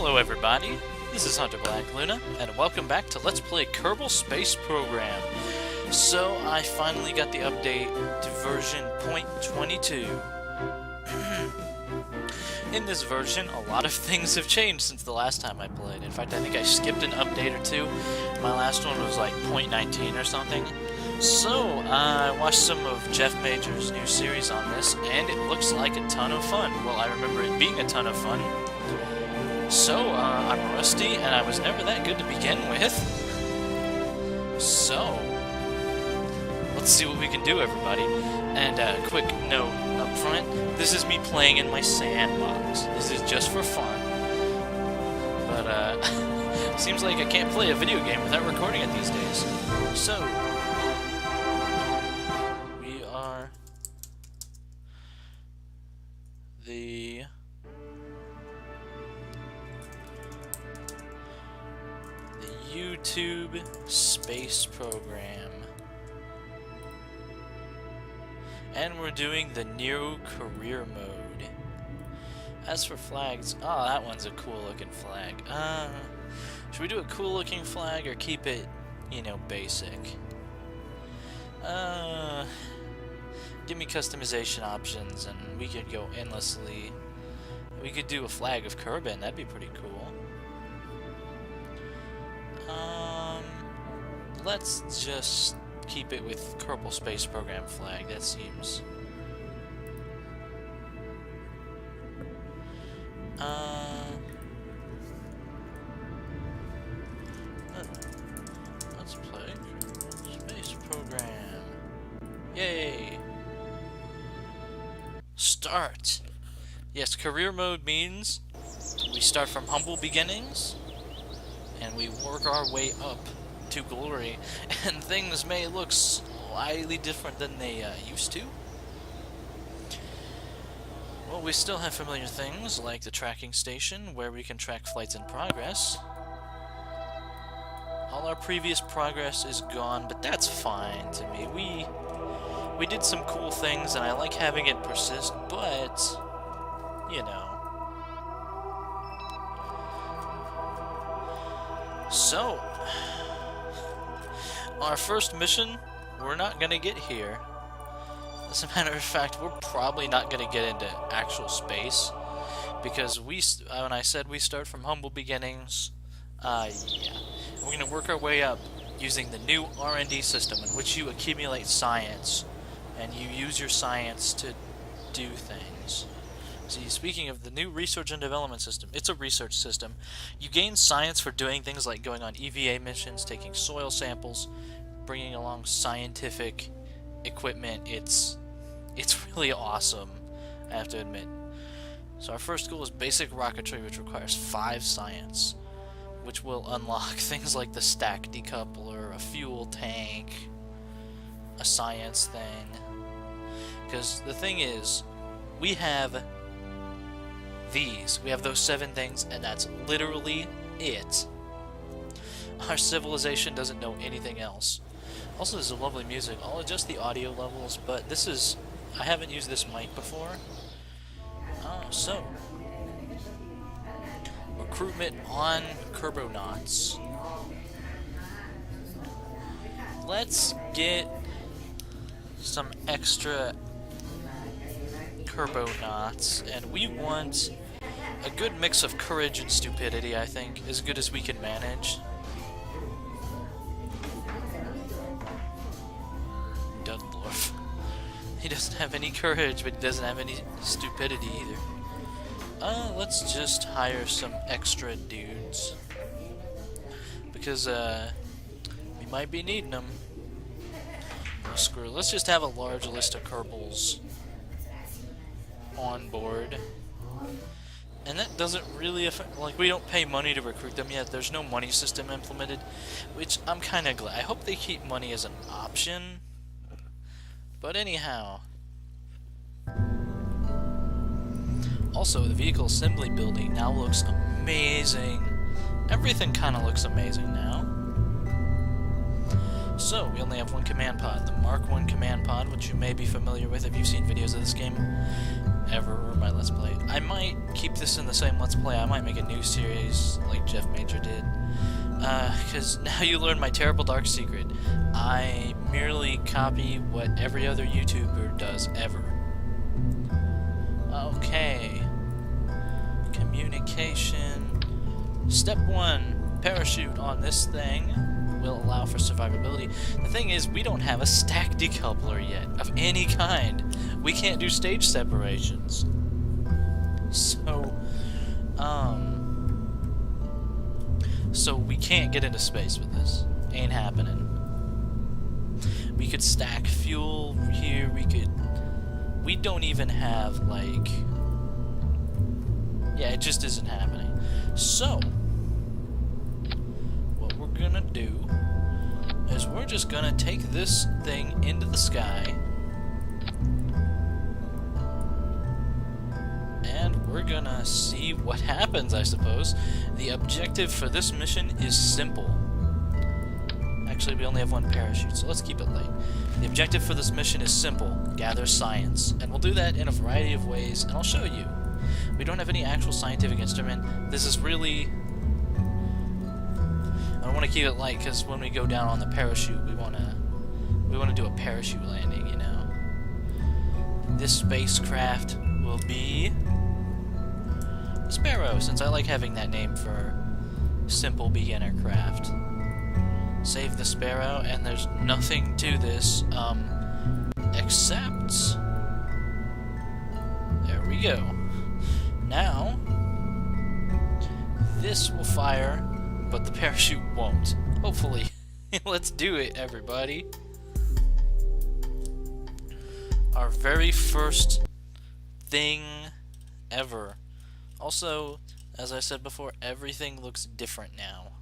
Hello everybody, this is Hunter Black Luna, and welcome back to Let's Play Kerbal Space Program. So, I finally got the update to version .22. In this version, a lot of things have changed since the last time I played. In fact, I think I skipped an update or two. My last one was like .19 or something. So, I watched some of Jeff Major's new series on this, and it looks like a ton of fun. Well, I remember it being a ton of fun. So, I'm rusty, and I was never that good to begin with. So, let's see what we can do, everybody. And a quick note up front, this is me playing in my sandbox. This is just for fun. But, seems like I can't play a video game without recording it these days. So, we are the Youtube Space Program. And we're doing the new career mode. As for flags, oh, that one's a cool looking flag. Should we do a cool looking flag or keep it, you know, basic? Give me customization options and we could go endlessly. We could do a flag of Kerbin, that'd be pretty cool. Let's just keep it with Kerbal Space Program flag. That seems... let's play Kerbal Space Program. Yay! Start! Yes, career mode means we start from humble beginnings and we work our way up to glory, and things may look slightly different than they used to. Well, we still have familiar things like the tracking station where we can track flights in progress. All our previous progress is gone, but that's fine to me. We did some cool things and I like having it persist, but you know. So, our first mission, we're not going to get here. As a matter of fact, we're probably not going to get into actual space. Because when I said we start from humble beginnings, yeah. We're going to work our way up using the new R&D system in which you accumulate science. And you use your science to do things. See, speaking of the new research and development system, it's a research system. You gain science for doing things like going on EVA missions, taking soil samples, bringing along scientific equipment. It's really awesome, I have to admit. So our first goal is basic rocketry, which requires 5 science, which will unlock things like the stack decoupler, a fuel tank, a science thing. Because the thing is, we have these. We have those 7 things, and that's literally it. Our civilization doesn't know anything else. Also, there's a lovely music. I'll adjust the audio levels, but this is... I haven't used this mic before. So... recruitment on Kerbonauts. Let's get some extra Kerbonauts, and we want a good mix of courage and stupidity, I think, as good as we can manage. Dudlorf. He doesn't have any courage, but he doesn't have any stupidity either. Let's just hire some extra dudes. Because, we might be needing them. Oh, screw it. Let's just have a large list of Kerbals on board. And that doesn't really affect, like, we don't pay money to recruit them yet. There's no money system implemented, which I'm kind of glad. I hope they keep money as an option. But anyhow. Also, the vehicle assembly building now looks amazing. Everything kind of looks amazing now. So, we only have 1 command pod, the Mark 1 command pod, which you may be familiar with if you've seen videos of this game. ever, my Let's Play. I might keep this in the same Let's Play. I might make a new series like Jeff Major did. Because now you learn my terrible dark secret. I merely copy what every other YouTuber does ever. Okay. Communication. Step 1. Parachute on this thing will allow for survivability. The thing is, we don't have a stack decoupler yet, of any kind. We can't do stage separations. So we can't get into space with this. Ain't happening. We could stack fuel here, we don't even have, like... Yeah, it just isn't happening. So, what we're gonna do is we're just gonna take this thing into the sky, and we're gonna see what happens, I suppose. The objective for this mission is simple. Actually, we only have one parachute, so let's keep it light. The objective for this mission is simple: gather science. And we'll do that in a variety of ways, and I'll show you. We don't have any actual scientific instrument. This is really... I want to keep it light, because when we go down on the parachute, we want to do a parachute landing, you know. This spacecraft will be... Sparrow, since I like having that name for simple beginner craft. Save the Sparrow, and there's nothing to this, except... There we go. Now, this will fire, but the parachute won't. Hopefully. Let's do it, everybody. Our very first thing ever. Also, as I said before, everything looks different now.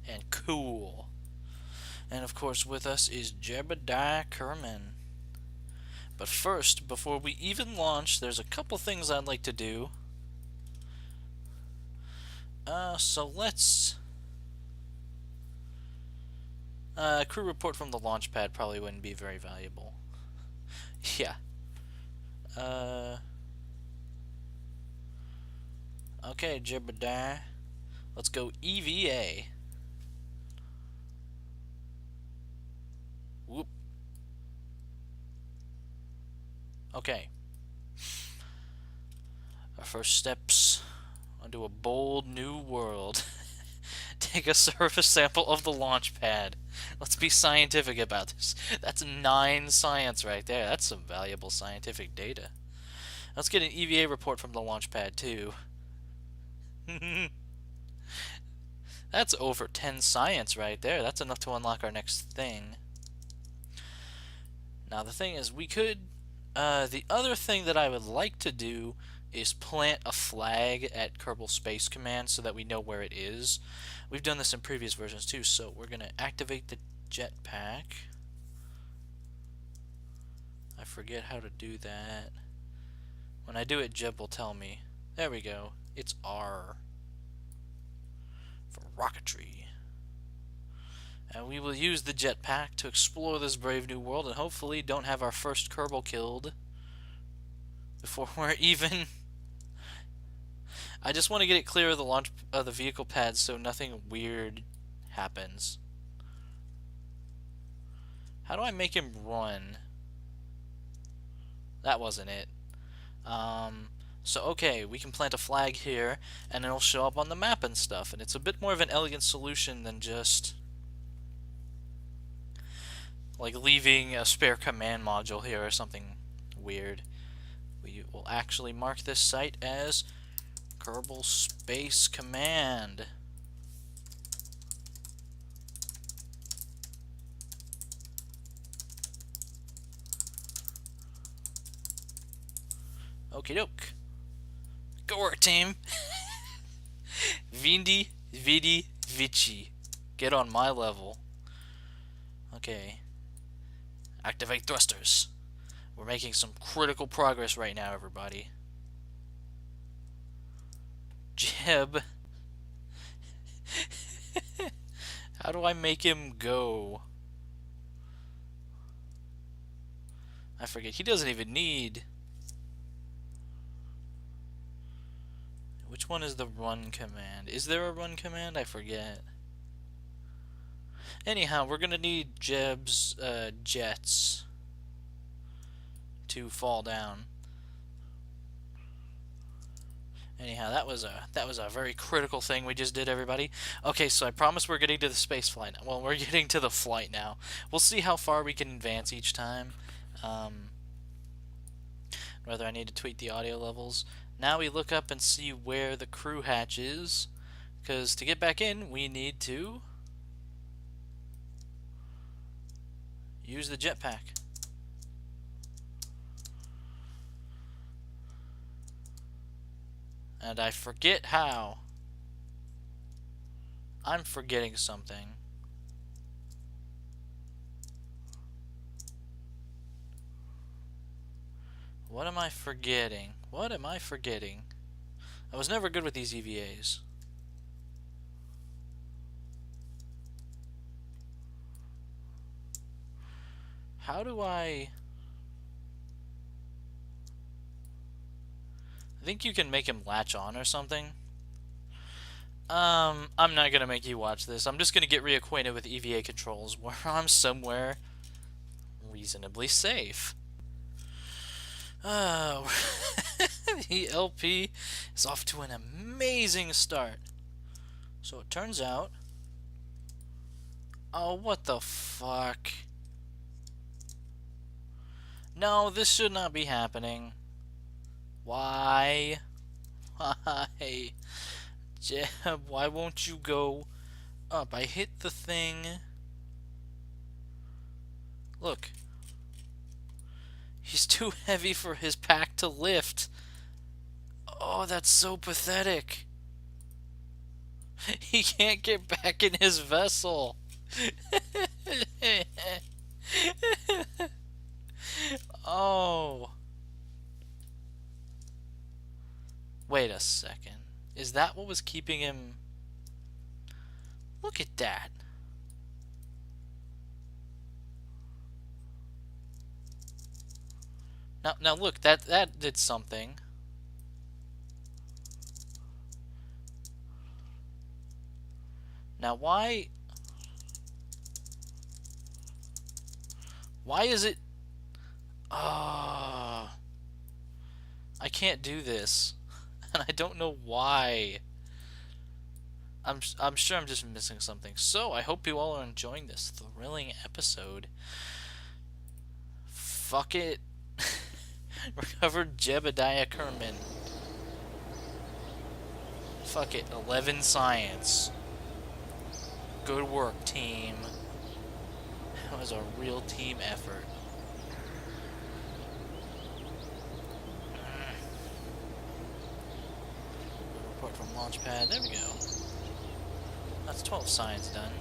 And cool. And of course with us is Jebediah Kerman. But first, before we even launch, there's a couple things I'd like to do. So let's... crew report from the launch pad probably wouldn't be very valuable. Yeah. Okay, Jebediah. Let's go EVA. Whoop. Okay. Our first steps onto a bold new world. Take a surface sample of the launch pad. Let's be scientific about this. That's 9 science right there. That's some valuable scientific data. Let's get an EVA report from the launch pad too. That's over 10 science right there. That's enough to unlock our next thing. Now the thing is, we could... the other thing that I would like to do is plant a flag at Kerbal Space Command so that we know where it is. We've done this in previous versions too, so we're going to activate the jetpack. I forget how to do that. When I do it, Jeb will tell me. There we go. It's R for rocketry. And we will use the jetpack to explore this brave new world and hopefully don't have our first Kerbal killed before we're even... I just want to get it clear of the launch of the vehicle pads so nothing weird happens. How do I make him run? That wasn't it. So okay, we can plant a flag here and it'll show up on the map and stuff, and it's a bit more of an elegant solution than just like leaving a spare command module here or something weird. We will actually mark this site as Kerbal Space Command. Okie doke. Go work, team. Vindi, Vidi, Vici. Get on my level. Okay. Activate thrusters. We're making some critical progress right now, everybody. Jeb. How do I make him go? I forget. He doesn't even need... Which one is the run command? Is there a run command? I forget. Anyhow, we're gonna need Jeb's jets to fall down. Anyhow, that was a very critical thing we just did, everybody. Okay, so I promise we're getting to the space flight now. Well, we're getting to the flight now. We'll see how far we can advance each time. Whether I need to tweak the audio levels. Now we look up and see where the crew hatch is, because to get back in, we need to use the jetpack. And I forget how. I'm forgetting something. What am I forgetting? What am I forgetting? I was never good with these EVAs. How do I think you can make him latch on or something. I'm not gonna make you watch this. I'm just gonna get reacquainted with EVA controls where I'm somewhere reasonably safe. Oh, the LP is off to an amazing start. So it turns out... Oh, what the fuck? No, this should not be happening. Why? Why? Jeb, why won't you go up? I hit the thing. Look. He's too heavy for his pack to lift. Oh, that's so pathetic. He can't get back in his vessel. Oh. Wait a second. Is that what was keeping him? Look at that. Now look, that did something. Now why is it... I can't do this. And I don't know why. I'm sure I'm just missing something. So, I hope you all are enjoying this thrilling episode. Fuck it. Recovered Jebediah Kerman. Fuck it. 11 science. Good work, team. That was a real team effort. Report from launch pad. There we go. That's 12 science done.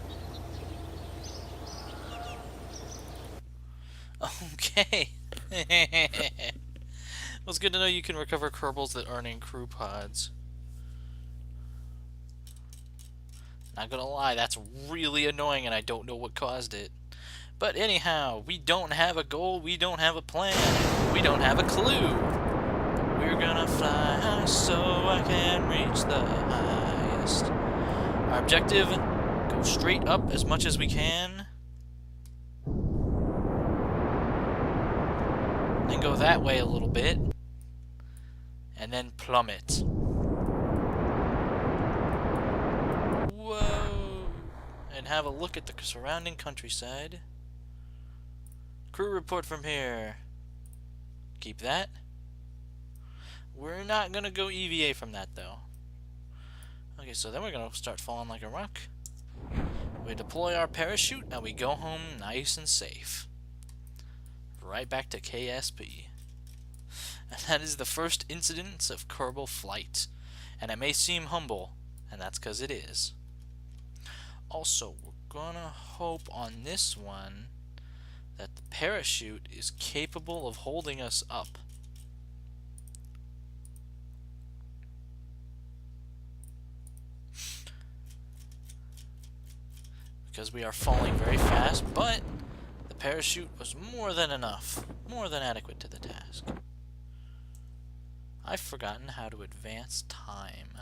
Okay. Well, it's good to know you can recover Kerbals that aren't in crew pods. Not gonna lie, that's really annoying and I don't know what caused it. But anyhow, we don't have a goal, we don't have a plan, we don't have a clue. We're gonna fly high so I can reach the highest. Our objective, go straight up as much as we can. Then go that way a little bit. And then plummet. Whoa! And have a look at the surrounding countryside. Crew report from here. Keep that. We're not gonna go EVA from that though. Okay, so then we're gonna start falling like a rock. We deploy our parachute and we go home nice and safe. Right back to KSP. And that is the first incidence of Kerbal flight. And it may seem humble, and that's because it is. Also, we're gonna hope on this one that the parachute is capable of holding us up. Because we are falling very fast, but the parachute was more than enough, more than adequate to the task. I've forgotten how to advance time.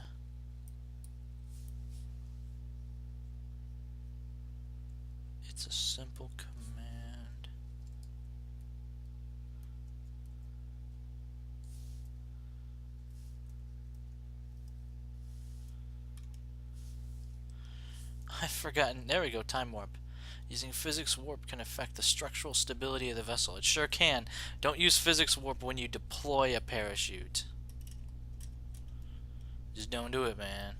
It's a simple command. I've forgotten. There we go, time warp. Using physics warp can affect the structural stability of the vessel. It sure can. Don't use physics warp when you deploy a parachute. Just don't do it, man.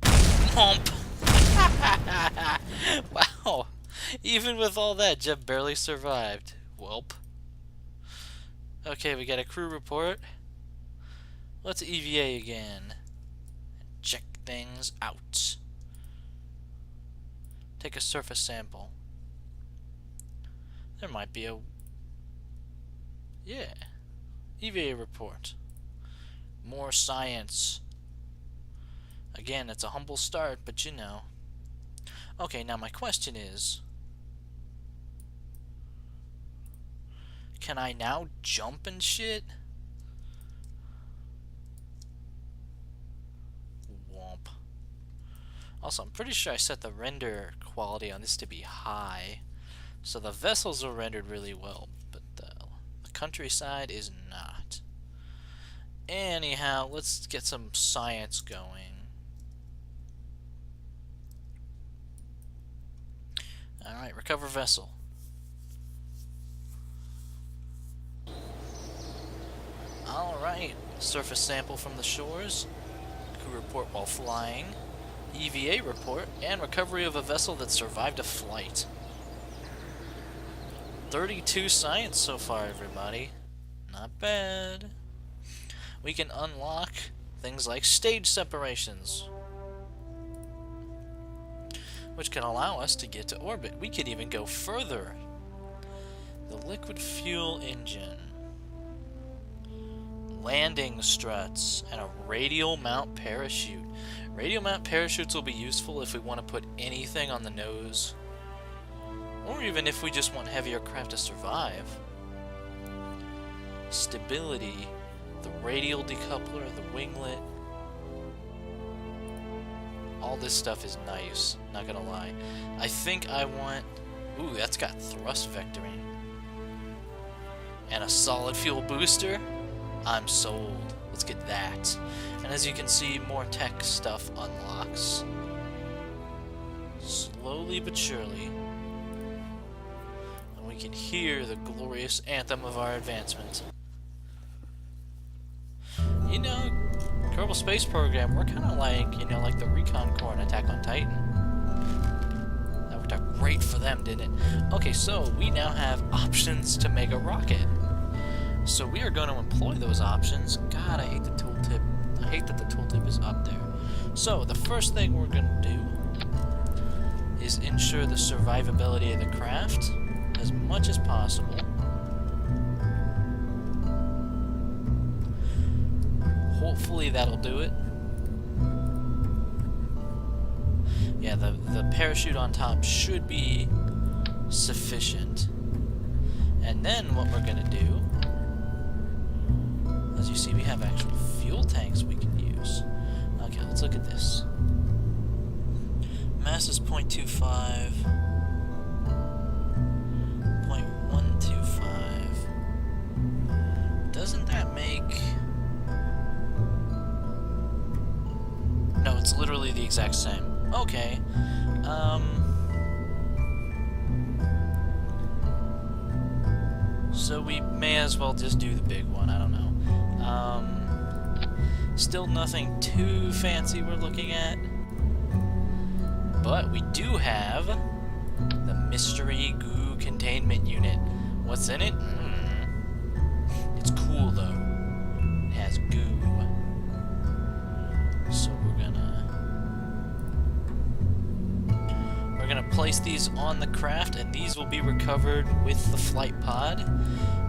Whomp! Wow! Even with all that, Jeb barely survived. Welp. Okay, we got a crew report. Let's EVA again. Check things out. Take a surface sample. There might be a... Yeah. EVA report. More science. Again, it's a humble start, but you know. Okay, now my question is... Can I now jump and shit? Womp. Also, I'm pretty sure I set the render quality on this to be high. So the vessels are rendered really well, but the countryside is not. Anyhow, let's get some science going. Alright, recover vessel. Alright, surface sample from the shores. Crew report while flying. EVA report, and recovery of a vessel that survived a flight. 32 science so far, everybody. Not bad. We can unlock things like stage separations, which can allow us to get to orbit. We could even go further. The liquid fuel engine, landing struts, and a radial mount parachute. Radial mount parachutes will be useful if we want to put anything on the nose, or even if we just want heavier craft to survive. Stability, the radial decoupler, the winglet. All this stuff is nice, not gonna lie. I think I want... Ooh, that's got thrust vectoring. And a solid fuel booster? I'm sold. Let's get that. And as you can see, more tech stuff unlocks. Slowly but surely. And we can hear the glorious anthem of our advancement. You know, Kerbal Space Program, we're kind of like, you know, like the Recon Corps in Attack on Titan. That worked out great for them, didn't it? Okay, so we now have options to make a rocket. So we are going to employ those options. God, I hate the tooltip. I hate that the tooltip is up there. So the first thing we're going to do is ensure the survivability of the craft as much as possible. Hopefully that'll do it. Yeah, the parachute on top should be sufficient. And then what we're going to do, as you see, we have actual fuel tanks we can use. Okay, let's look at this. Mass is 0.25. 0.125. Doesn't that make... No, it's literally the exact same. Okay. So we may as well just do the big one, I don't know. Still nothing too fancy we're looking at. But we do have the mystery goo containment unit. What's in it? It's cool though. It has goo. So we're gonna place these on the craft, and these will be recovered with the flight pod.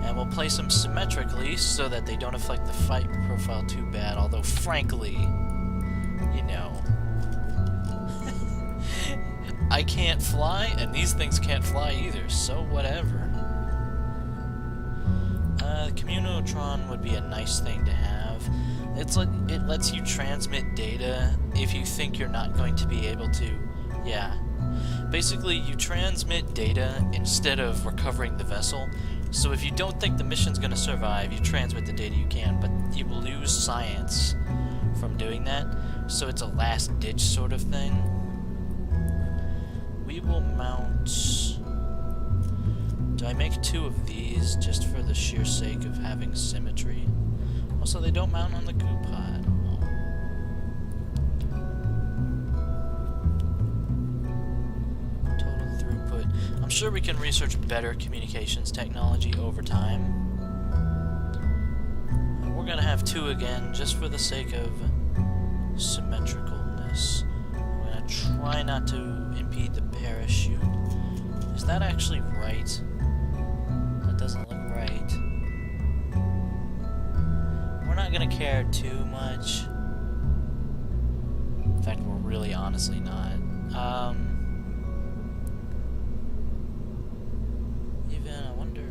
And we'll place them symmetrically so that they don't affect the flight profile too bad, although frankly, you know, I can't fly, and these things can't fly either, so whatever. Communotron would be a nice thing to have. It lets you transmit data if you think you're not going to be able to. Yeah. Basically, you transmit data instead of recovering the vessel. So if you don't think the mission's going to survive, you transmit the data you can, but you will lose science from doing that. So it's a last-ditch sort of thing. We will mount... Do I make 2 of these just for the sheer sake of having symmetry? Also, they don't mount on the goo pod. Total throughput. I'm sure we can research better communications technology over time. And we're gonna have 2 again, just for the sake of symmetricalness. I'm gonna try not to impede the parachute. Is that actually right? That doesn't look right. We're not gonna care too much. In fact, we're really honestly not. Even, I wonder...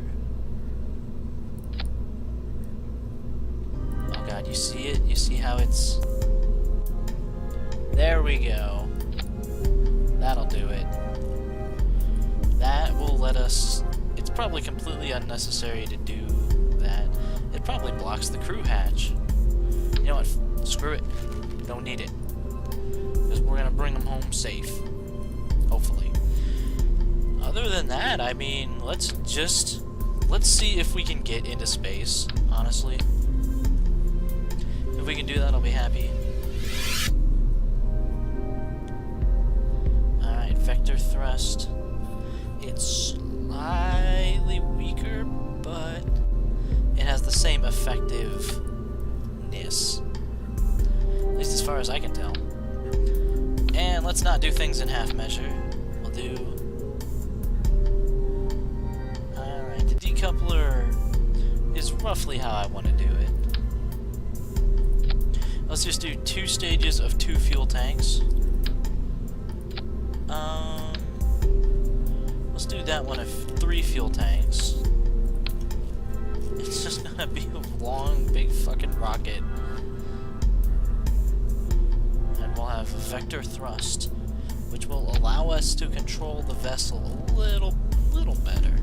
Oh god, you see it? You see how it's... There we go. That'll do it. That will let us... It's probably completely unnecessary to do that. It probably blocks the crew hatch. You know what? Screw it. Don't need it. Because we're gonna bring them home safe. Hopefully. Other than that, I mean, let's see if we can get into space, honestly. If we can do that, I'll be happy. Alright, vector thrust. It's slightly weaker, but it has the same effectiveness. At least as far as I can tell. And let's not do things in half measure. We'll do... Alright, the decoupler is roughly how I want to do it. Let's just do 2 stages of 2 fuel tanks. Let's do that one of 3 fuel tanks. It's just gonna be a long, big fucking rocket. And we'll have vector thrust, which will allow us to control the vessel a little better.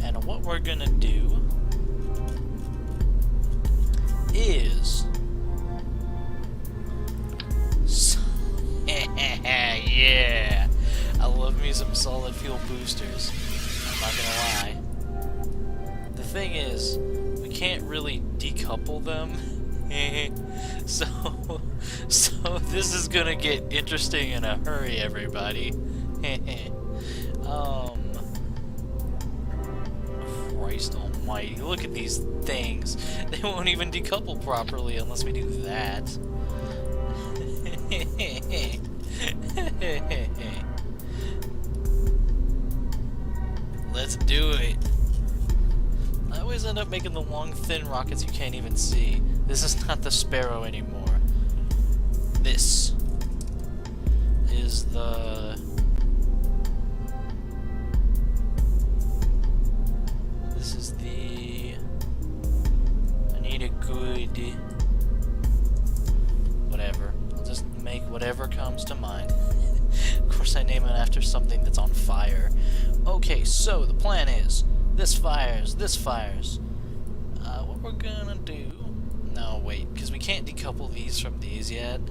And what we're gonna do is... Yeah! I love me some solid fuel boosters. I'm not gonna lie. The thing is, we can't really decouple them. so this is gonna get interesting in a hurry, everybody. Christ almighty, look at these things. They won't even decouple properly unless we do that. Let's do it. I always end up making the long, thin rockets you can't even see. This is not the Sparrow anymore. This is the... This is the... I need a good... Whatever. I'll just make whatever comes to mind. Of course I name it after something that's on fire. Okay, so the plan is, this fires, this fires. What we're gonna do... No, wait, because we can't decouple these from these yet.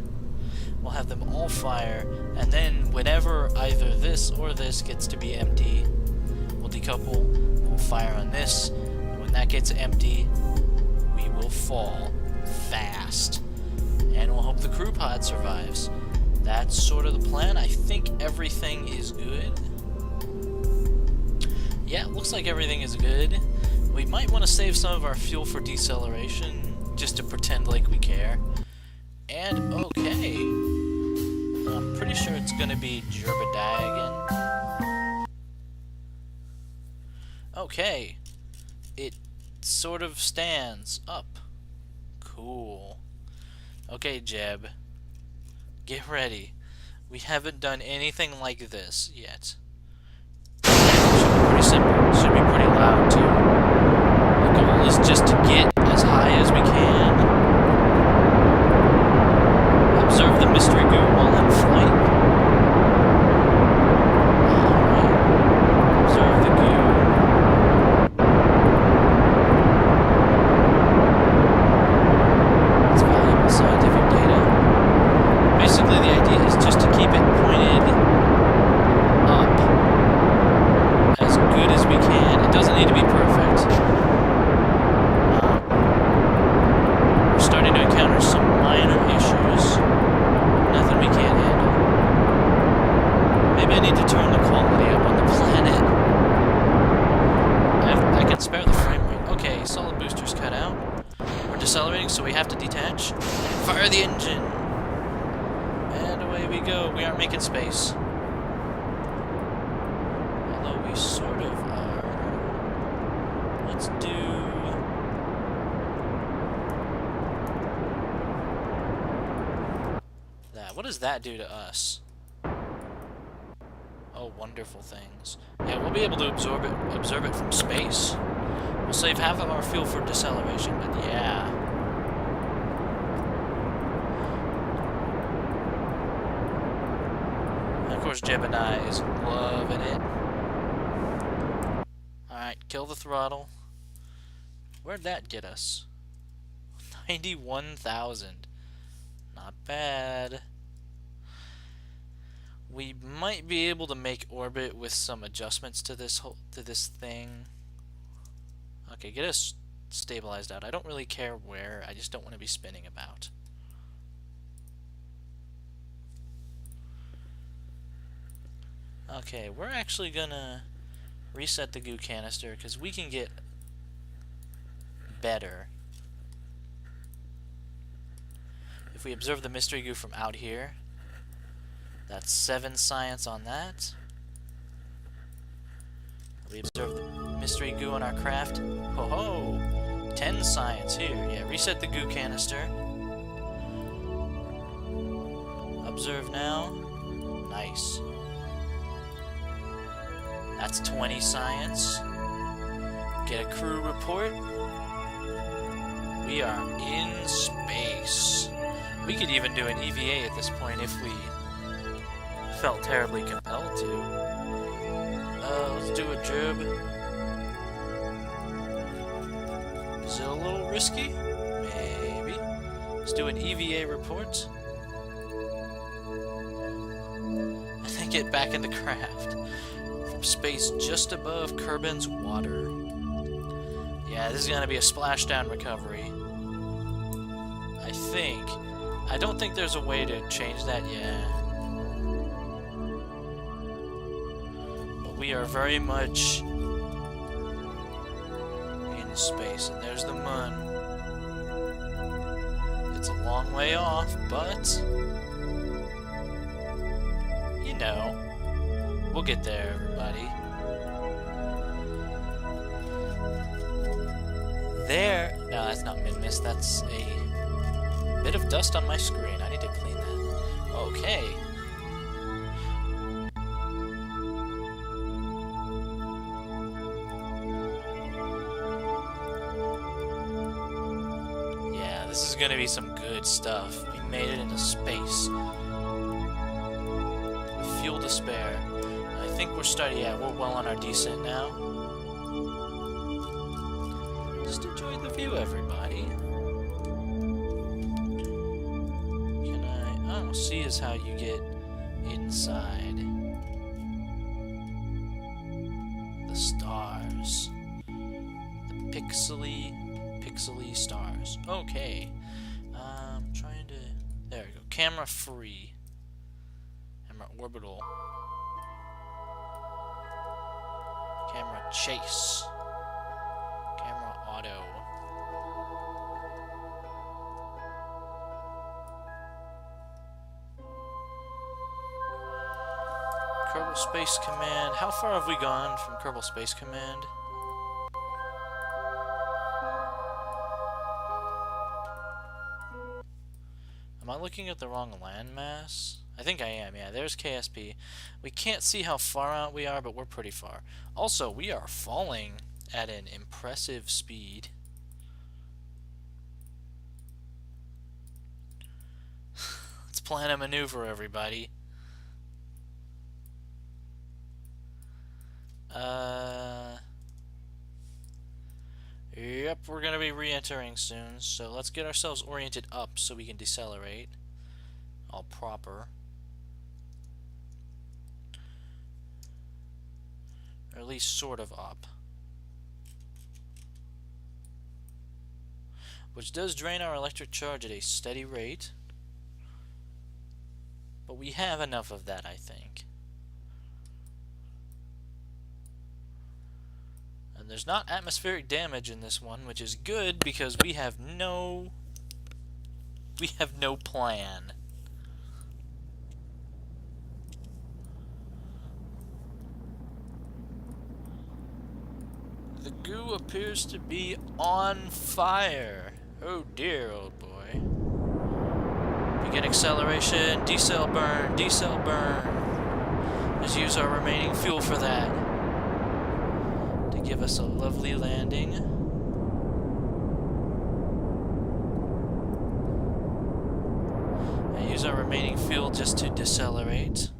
We'll have them all fire, and then whenever either this or this gets to be empty, we'll decouple, we'll fire on this, and when that gets empty, we will fall fast. And we'll hope the crew pod survives. That's sort of the plan. I think everything is good. Yeah, it looks like everything is good. We might want to save some of our fuel for deceleration, just to pretend like we care. And, okay. I'm pretty sure it's going to be Gerbadagan. Okay. It sort of stands up. Cool. Okay, Jeb. Get ready. We haven't done anything like this yet. Should be pretty simple. Should be pretty loud, too. just to get as high as we can. Observe the mystery goo while in flight. Alright. Observe the goo. It's valuable scientific data. Basically, the idea is just to keep it pointed up as good as we can. It doesn't need to be perfect. We're starting to encounter some minor issues. Nothing we can't handle. Maybe I need to turn the quality up on the planet. I can spare the frame rate. Okay, solid boosters cut out. We're decelerating, so we have to detach. Fire the engine! And away we go. We aren't making space. Although we sort of are. Let's do... that. What does that do to us? Oh, wonderful things. Yeah, we'll be able to observe it from space. We'll save half of our fuel for deceleration, but yeah. And of course, Gemini is loving it. Alright, kill the throttle. Where'd that get us? 91,000. Not bad. We might be able to make orbit with some adjustments to this thing. Okay, get us stabilized out. I don't really care where. I just don't want to be spinning about. Okay, we're actually gonna reset the goo canister because we can get better if we observe the mystery goo from out here. That's 7 science on that. We observe the mystery goo on our craft. Ho ho! 10 science here. Yeah, reset the goo canister. Observe now. Nice. That's 20 science. Get a crew report. We are in space. We could even do an EVA at this point if we felt terribly compelled to. Let's do a jib. Is it a little risky? Maybe. Let's do an EVA report. And then get back in the craft. From space just above Kerbin's water. Yeah, this is gonna be a splashdown recovery. I think. I don't think there's a way to change that yet. But we are very much in space. And there's the moon. It's a long way off, but you know, we'll get there, everybody. There. No, that's not mid-miss. That's a bit of dust on my screen. I need to clean that. Okay. Yeah, this is gonna be some good stuff. We made it into space. Fuel to spare. I think we're starting. Yeah, we're well on our descent now. Just enjoy the view, everybody. C is how you get inside the stars. The pixely stars. Okay. Trying to... There we go. Camera free. Camera orbital. Camera chase. Camera auto. Kerbal Space Command. How far have we gone from Kerbal Space Command? Am I looking at the wrong landmass? I think I am, yeah. There's KSP. We can't see how far out we are, but we're pretty far. Also, we are falling at an impressive speed. plan a maneuver, everybody. Yep, we're gonna be re-entering soon, so let's get ourselves oriented up so we can decelerate. All proper. Or at least sort of up. Which does drain our electric charge at a steady rate. But we have enough of that, I think. And there's not atmospheric damage in this one, which is good because we have no plan. The goo appears to be on fire. Oh dear, old boy. Begin acceleration, decel burn, decel burn. Let's use our remaining fuel for that. To give us a lovely landing. And use our remaining fuel just to decelerate.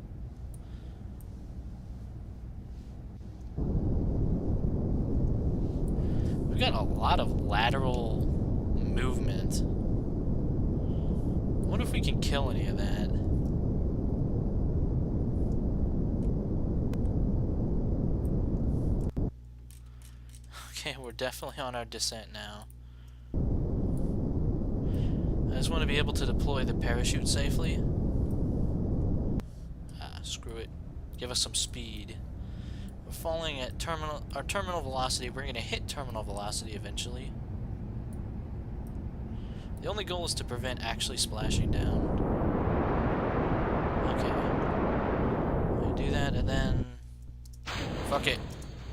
We've got a lot of lateral movement. I wonder if we can kill any of that. Okay, we're definitely on our descent now. I just want to be able to deploy the parachute safely. Ah, screw it. Give us some speed. We're falling at our terminal velocity. We're going to hit terminal velocity eventually. The only goal is to prevent actually splashing down. Okay. We do that and then... Fuck it.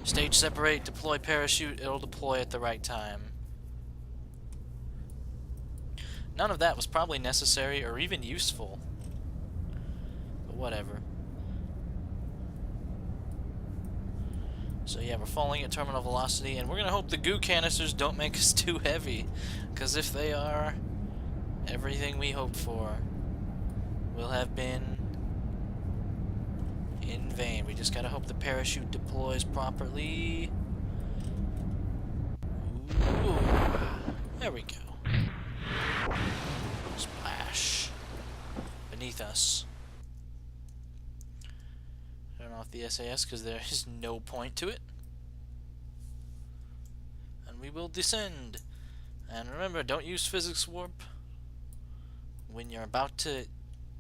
Stage separate, deploy parachute. It'll deploy at the right time. None of that was probably necessary or even useful. But whatever. So yeah, we're falling at terminal velocity, and we're gonna hope the goo canisters don't make us too heavy, because if they are, everything we hoped for will have been in vain. We just gotta hope the parachute deploys properly. Ooh, there we go. Splash. Beneath us. Turn off the SAS because there is no point to it. And we will descend. And remember, don't use physics warp when you're about to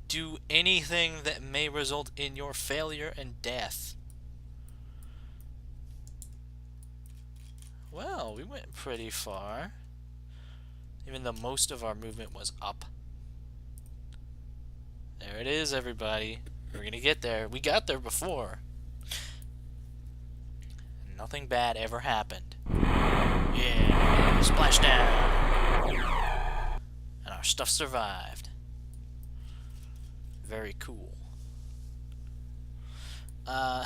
do anything that may result in your failure and death. Well, we went pretty far. Even though most of our movement was up. There it is, everybody. We're gonna get there. We got there before. Nothing bad ever happened. Yeah, splash down. And our stuff survived. Very cool. I'd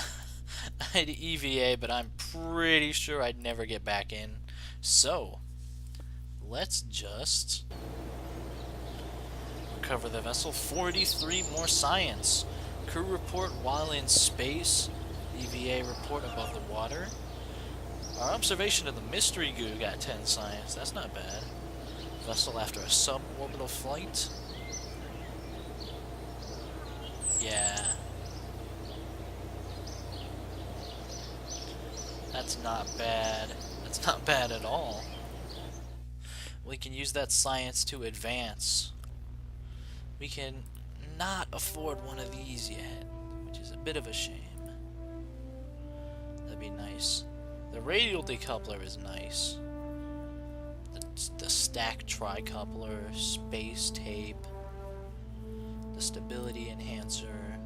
EVA, but I'm pretty sure I'd never get back in. So, let's just recover the vessel. 43 more science. Crew report while in space. EVA report above the water. Our observation of the mystery goo got 10 science. That's not bad. Vessel after a sub-orbital flight. Yeah. That's not bad. That's not bad at all. We can use that science to advance. We can not afford one of these yet, which is a bit of a shame. That'd be nice. The radial decoupler is nice. The stack tricoupler, space tape, the stability enhancer.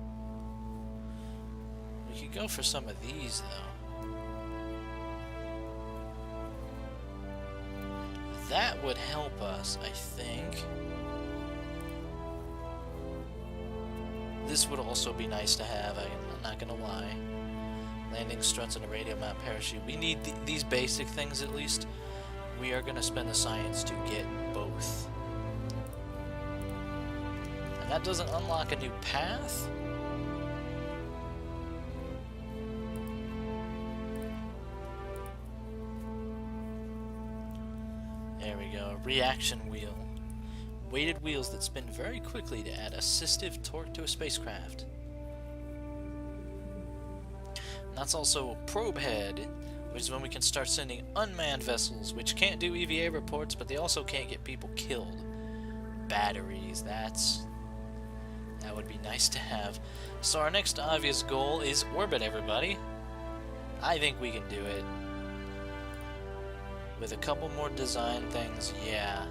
We could go for some of these though. That would help us, I think. This would also be nice to have, I'm not gonna lie. Landing struts and a radio mount parachute. We need these basic things at least. We are gonna spend the science to get both. And That doesn't unlock a new path. There we go, reaction wheel. Weighted wheels that spin very quickly to add assistive torque to a spacecraft. And that's also a probe head, which is when we can start sending unmanned vessels, which can't do EVA reports, but they also can't get people killed. Batteries, that would be nice to have. So our next obvious goal is orbit, everybody. I think we can do it. With a couple more design things, yeah.